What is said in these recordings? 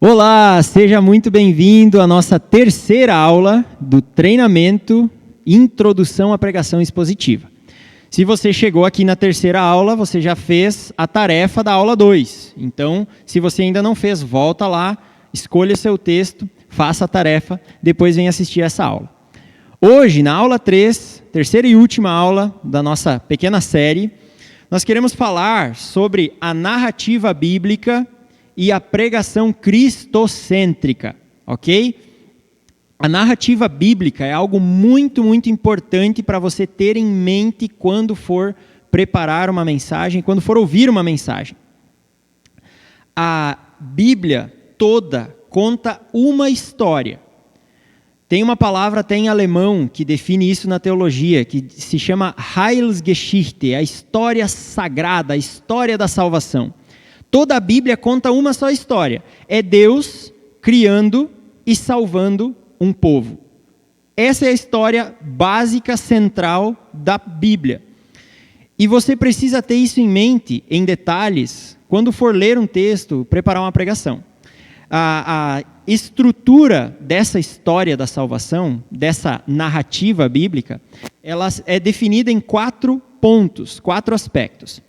Olá, seja muito bem-vindo à nossa terceira aula do treinamento Introdução à Pregação Expositiva. Se você chegou aqui na terceira aula, você já fez a tarefa da aula 2. Então, se você ainda não fez, volta lá, escolha o seu texto, faça a tarefa, depois vem assistir essa aula. Hoje, na aula 3, terceira e última aula da nossa pequena série, nós queremos falar sobre a narrativa bíblica e a pregação cristocêntrica, ok? A narrativa bíblica é algo muito importante para você ter em mente quando for preparar uma mensagem, quando for ouvir uma mensagem. A Bíblia toda conta uma história. Tem uma palavra até em alemão que define isso na teologia, que se chama Heilsgeschichte, a história sagrada, a história da salvação. Toda a Bíblia conta uma só história. É Deus criando e salvando um povo. Essa é a história básica, central da Bíblia. E você precisa ter isso em mente, em detalhes, quando for ler um texto, preparar uma pregação. A estrutura dessa história da salvação, dessa narrativa bíblica, ela é definida em 4 pontos, 4 aspectos.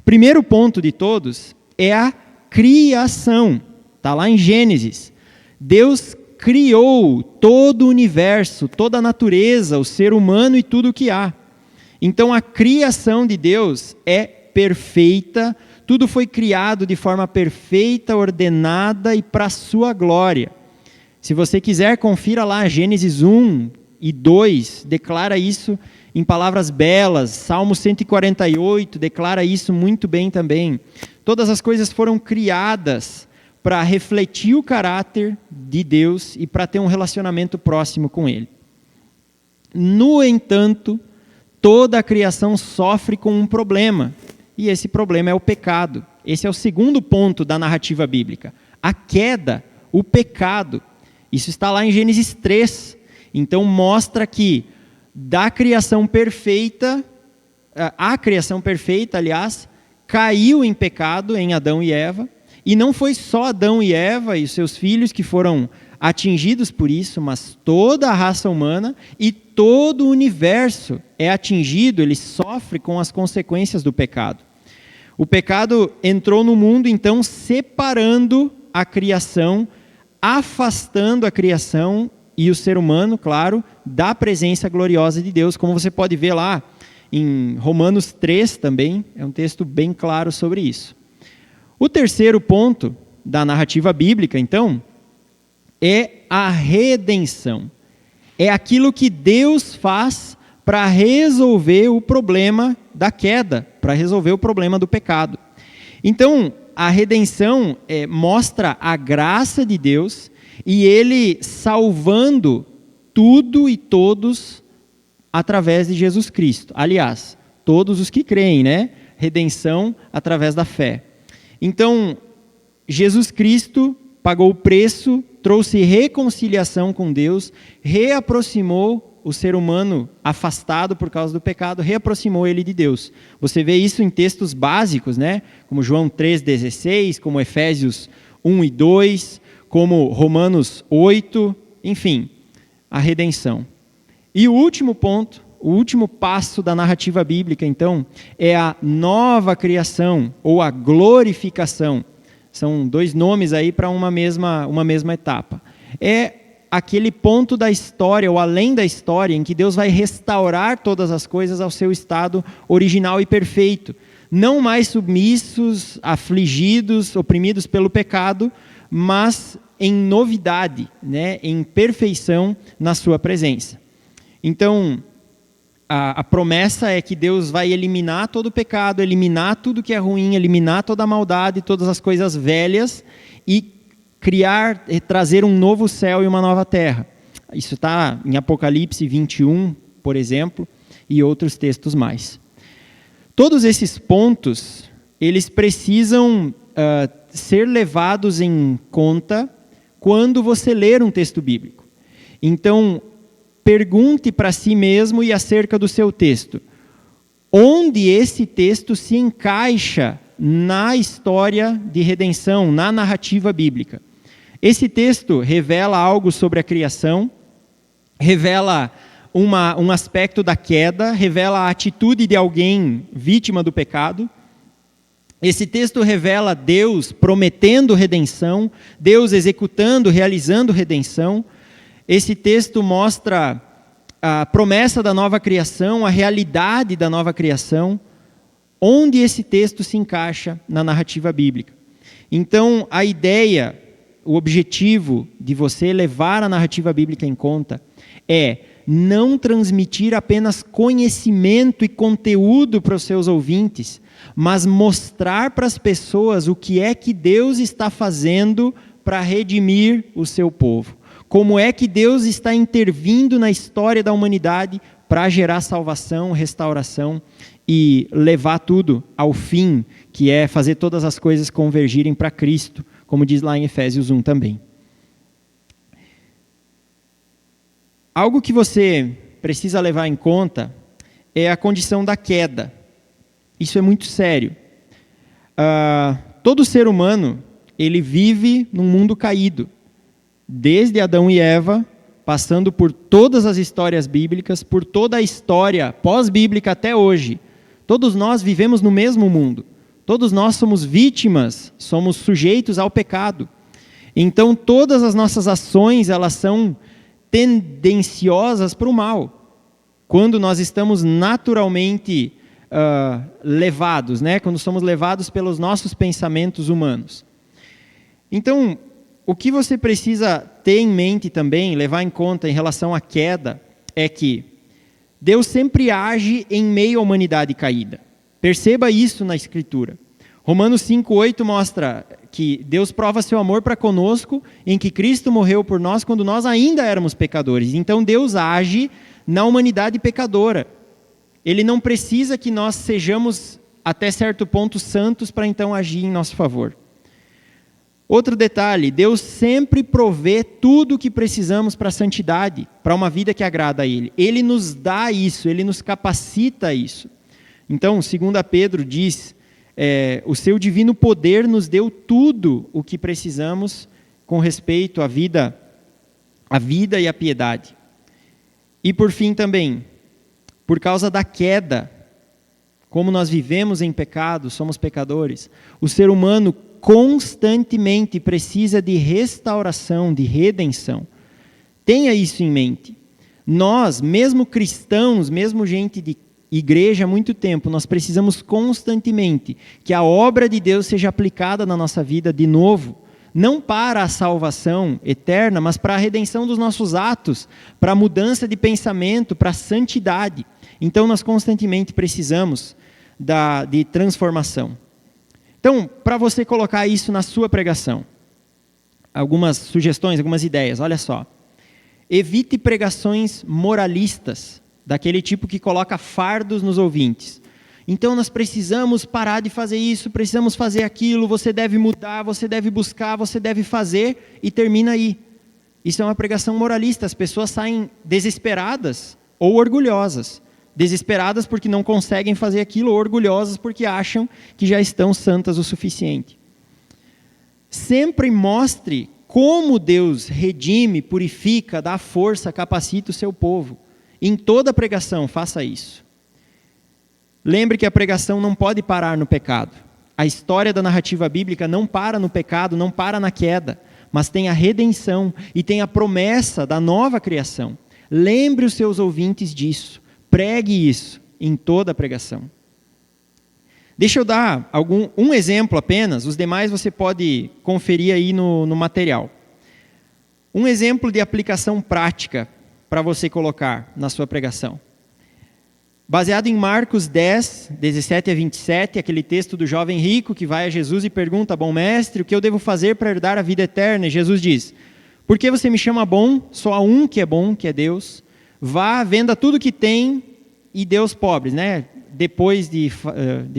Primeiro ponto de todos é a criação. Está lá em Gênesis. Deus criou todo o universo, toda a natureza, o ser humano e tudo o que há. Então a criação de Deus é perfeita, tudo foi criado de forma perfeita, ordenada e para a sua glória. Se você quiser, confira lá, Gênesis 1 e 2, declara isso em palavras belas. Salmo 148 declara isso muito bem também. Todas as coisas foram criadas para refletir o caráter de Deus e para ter um relacionamento próximo com Ele. No entanto, toda a criação sofre com um problema, e esse problema é o pecado. Esse é o segundo ponto da narrativa bíblica. A queda, o pecado. Isso está lá em Gênesis 3. Então mostra que da criação perfeita, a criação perfeita, aliás, caiu em pecado em Adão e Eva, e não foi só Adão e Eva e os seus filhos que foram atingidos por isso, mas toda a raça humana e todo o universo é atingido, ele sofre com as consequências do pecado. O pecado entrou no mundo, então, separando a criação, afastando a criação e o ser humano, claro, da presença gloriosa de Deus, como você pode ver lá em Romanos 3 também, é um texto bem claro sobre isso. O terceiro ponto da narrativa bíblica, então, é a redenção. É aquilo que Deus faz para resolver o problema da queda, para resolver o problema do pecado. Então, a redenção mostra a graça de Deus e Ele salvando tudo e todos através de Jesus Cristo. Aliás, todos os que creem, né? Redenção através da fé. Então, Jesus Cristo pagou o preço, trouxe reconciliação com Deus, reaproximou o ser humano afastado por causa do pecado, reaproximou ele de Deus. Você vê isso em textos básicos, né? Como João 3,16, como Efésios 1 e 2, como Romanos 8, enfim, a redenção. E o último ponto, o último passo da narrativa bíblica, então, é a nova criação, ou a glorificação. São 2 nomes aí para uma mesma etapa. É aquele ponto da história, ou além da história, em que Deus vai restaurar todas as coisas ao seu estado original e perfeito. Não mais submissos, afligidos, oprimidos pelo pecado, mas em novidade, né? Em perfeição na sua presença. Então, a promessa é que Deus vai eliminar todo o pecado, eliminar tudo que é ruim, eliminar toda a maldade, todas as coisas velhas e trazer um novo céu e uma nova terra. Isso está em Apocalipse 21, por exemplo, e outros textos mais. Todos esses pontos, eles precisam ser levados em conta quando você ler um texto bíblico. Então, pergunte para si mesmo e acerca do seu texto. Onde esse texto se encaixa na história de redenção, na narrativa bíblica? Esse texto revela algo sobre a criação, revela um aspecto da queda, revela a atitude de alguém vítima do pecado. Esse texto revela Deus prometendo redenção, Deus executando, realizando redenção. Esse texto mostra a promessa da nova criação, a realidade da nova criação, onde esse texto se encaixa na narrativa bíblica. Então, a ideia, o objetivo de você levar a narrativa bíblica em conta é não transmitir apenas conhecimento e conteúdo para os seus ouvintes, mas mostrar para as pessoas o que é que Deus está fazendo para redimir o seu povo. Como é que Deus está intervindo na história da humanidade para gerar salvação, restauração e levar tudo ao fim, que é fazer todas as coisas convergirem para Cristo, como diz lá em Efésios 1 também. Algo que você precisa levar em conta é a condição da queda. Isso é muito sério. Todo ser humano, ele vive num mundo caído. Desde Adão e Eva, passando por todas as histórias bíblicas, por toda a história pós-bíblica até hoje. Todos nós vivemos no mesmo mundo. Todos nós somos vítimas, somos sujeitos ao pecado. Então, todas as nossas ações, elas são tendenciosas para o mal. Quando nós estamos naturalmente levados, né? Quando somos levados pelos nossos pensamentos humanos. Então, o que você precisa ter em mente também, levar em conta em relação à queda, é que Deus sempre age em meio à humanidade caída. Perceba isso na Escritura. Romanos 5:8 mostra que Deus prova seu amor para conosco, em que Cristo morreu por nós quando nós ainda éramos pecadores. Então Deus age na humanidade pecadora. Ele não precisa que nós sejamos até certo ponto santos para então agir em nosso favor. Outro detalhe, Deus sempre provê tudo o que precisamos para a santidade, para uma vida que agrada a Ele. Ele nos dá isso, Ele nos capacita a isso. Então, 2 Pedro diz, o seu divino poder nos deu tudo o que precisamos com respeito à vida e à piedade. E por fim também, por causa da queda, como nós vivemos em pecado, somos pecadores, o ser humano constantemente precisa de restauração, de redenção. Tenha isso em mente. Nós, mesmo cristãos, mesmo gente de igreja há muito tempo, nós precisamos constantemente que a obra de Deus seja aplicada na nossa vida de novo, não para a salvação eterna, mas para a redenção dos nossos atos, para a mudança de pensamento, para a santidade. Então nós constantemente precisamos de transformação. Então, para você colocar isso na sua pregação, algumas sugestões, algumas ideias, olha só. Evite pregações moralistas, daquele tipo que coloca fardos nos ouvintes. Então nós precisamos parar de fazer isso, precisamos fazer aquilo, você deve mudar, você deve buscar, você deve fazer, e termina aí. Isso é uma pregação moralista, as pessoas saem desesperadas ou orgulhosas. Desesperadas porque não conseguem fazer aquilo, ou orgulhosas porque acham que já estão santas o suficiente. Sempre mostre como Deus redime, purifica, dá força, capacita o seu povo. Em toda pregação, faça isso. Lembre que a pregação não pode parar no pecado. A história da narrativa bíblica não para no pecado, não para na queda, mas tem a redenção e tem a promessa da nova criação. Lembre os seus ouvintes disso. Pregue isso em toda a pregação. Deixa eu dar um exemplo apenas, os demais você pode conferir aí no material. Um exemplo de aplicação prática para você colocar na sua pregação. Baseado em Marcos 10, 17 a 27, aquele texto do jovem rico que vai a Jesus e pergunta: bom mestre, o que eu devo fazer para herdar a vida eterna? E Jesus diz: por que você me chama bom? Só há um que é bom, que é Deus. Vá, venda tudo que tem e dê aos pobres, né? Depois de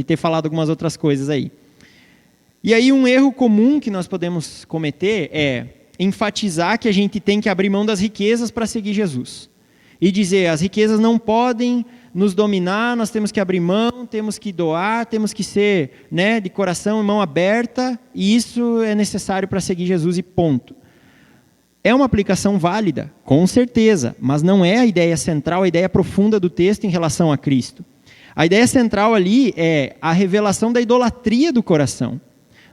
ter falado algumas outras coisas aí. E aí um erro comum que nós podemos cometer é enfatizar que a gente tem que abrir mão das riquezas para seguir Jesus. E dizer, as riquezas não podem nos dominar, nós temos que abrir mão, temos que doar, temos que ser, né, de coração e mão aberta, e isso é necessário para seguir Jesus e ponto. É uma aplicação válida, com certeza, mas não é a ideia central, a ideia profunda do texto em relação a Cristo. A ideia central ali é a revelação da idolatria do coração.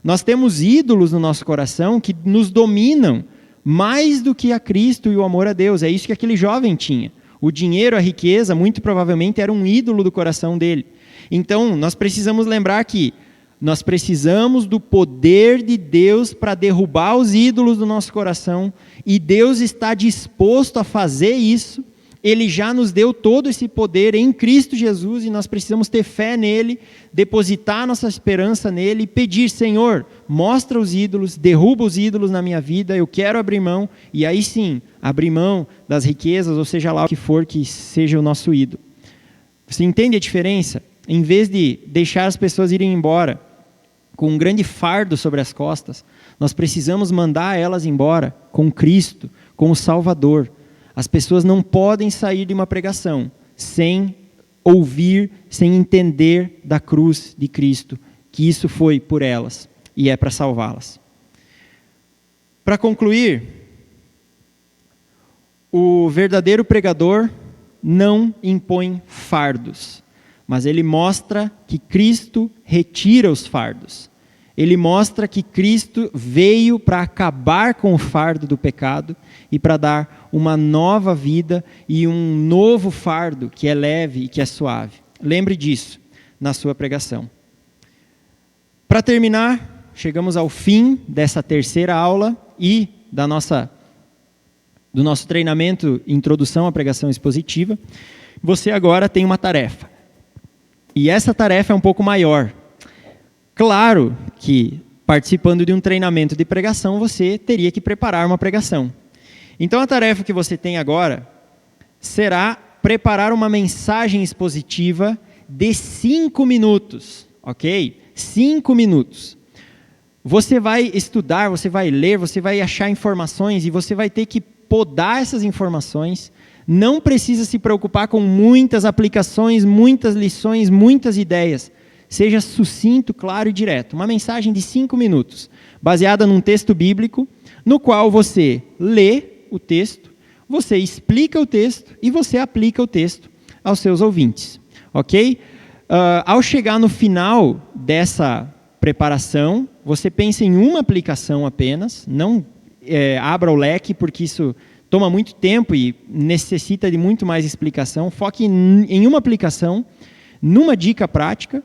Nós temos ídolos no nosso coração que nos dominam mais do que a Cristo e o amor a Deus. É isso que aquele jovem tinha. O dinheiro, a riqueza, muito provavelmente era um ídolo do coração dele. Então, nós precisamos lembrar que nós precisamos do poder de Deus para derrubar os ídolos do nosso coração, e Deus está disposto a fazer isso. Ele já nos deu todo esse poder em Cristo Jesus, e nós precisamos ter fé nele, depositar nossa esperança nele e pedir: Senhor, mostra os ídolos, derruba os ídolos na minha vida, eu quero abrir mão, e aí sim, abrir mão das riquezas, ou seja lá o que for que seja o nosso ídolo. Você entende a diferença? Em vez de deixar as pessoas irem embora com um grande fardo sobre as costas, nós precisamos mandar elas embora com Cristo, com o Salvador. As pessoas não podem sair de uma pregação sem ouvir, sem entender da cruz de Cristo, que isso foi por elas e é para salvá-las. Para concluir, o verdadeiro pregador não impõe fardos, mas ele mostra que Cristo retira os fardos. Ele mostra que Cristo veio para acabar com o fardo do pecado e para dar uma nova vida e um novo fardo que é leve e que é suave. Lembre disso na sua pregação. Para terminar, chegamos ao fim dessa terceira aula e do nosso treinamento Introdução à Pregação Expositiva. Você agora tem uma tarefa. E essa tarefa é um pouco maior. Claro que, participando de um treinamento de pregação, você teria que preparar uma pregação. Então, a tarefa que você tem agora será preparar uma mensagem expositiva de 5 minutos, ok? 5 minutos. Você vai estudar, você vai ler, você vai achar informações e você vai ter que podar essas informações. Não precisa se preocupar com muitas aplicações, muitas lições, muitas ideias. Seja sucinto, claro e direto. Uma mensagem de 5 minutos, baseada num texto bíblico, no qual você lê o texto, você explica o texto e você aplica o texto aos seus ouvintes. Ok? Ao chegar no final dessa preparação, você pensa em uma aplicação apenas, não abra o leque, porque isso toma muito tempo e necessita de muito mais explicação. Foque em uma aplicação, numa dica prática,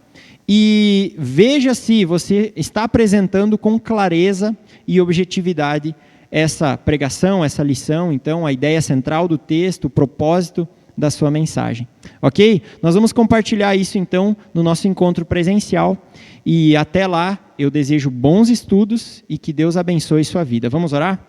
e veja se você está apresentando com clareza e objetividade essa pregação, essa lição, então, a ideia central do texto, o propósito da sua mensagem. Ok? Nós vamos compartilhar isso, então, no nosso encontro presencial, e até lá eu desejo bons estudos e que Deus abençoe sua vida. Vamos orar?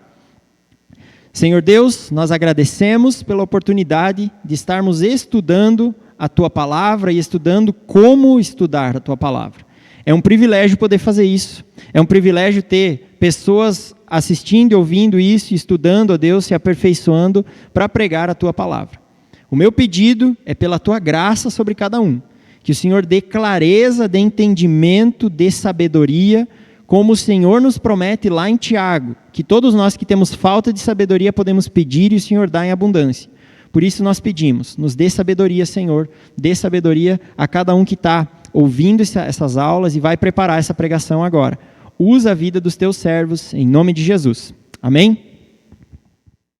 Senhor Deus, nós agradecemos pela oportunidade de estarmos estudando a Tua Palavra e estudando como estudar a Tua Palavra. É um privilégio poder fazer isso. É um privilégio ter pessoas assistindo e ouvindo isso, estudando a Deus, se aperfeiçoando para pregar a Tua Palavra. O meu pedido é pela Tua graça sobre cada um. Que o Senhor dê clareza, dê entendimento, dê sabedoria, como o Senhor nos promete lá em Tiago, que todos nós que temos falta de sabedoria podemos pedir e o Senhor dá em abundância. Por isso nós pedimos, nos dê sabedoria, Senhor, dê sabedoria a cada um que está ouvindo essas aulas e vai preparar essa pregação agora. Usa a vida dos teus servos, em nome de Jesus. Amém?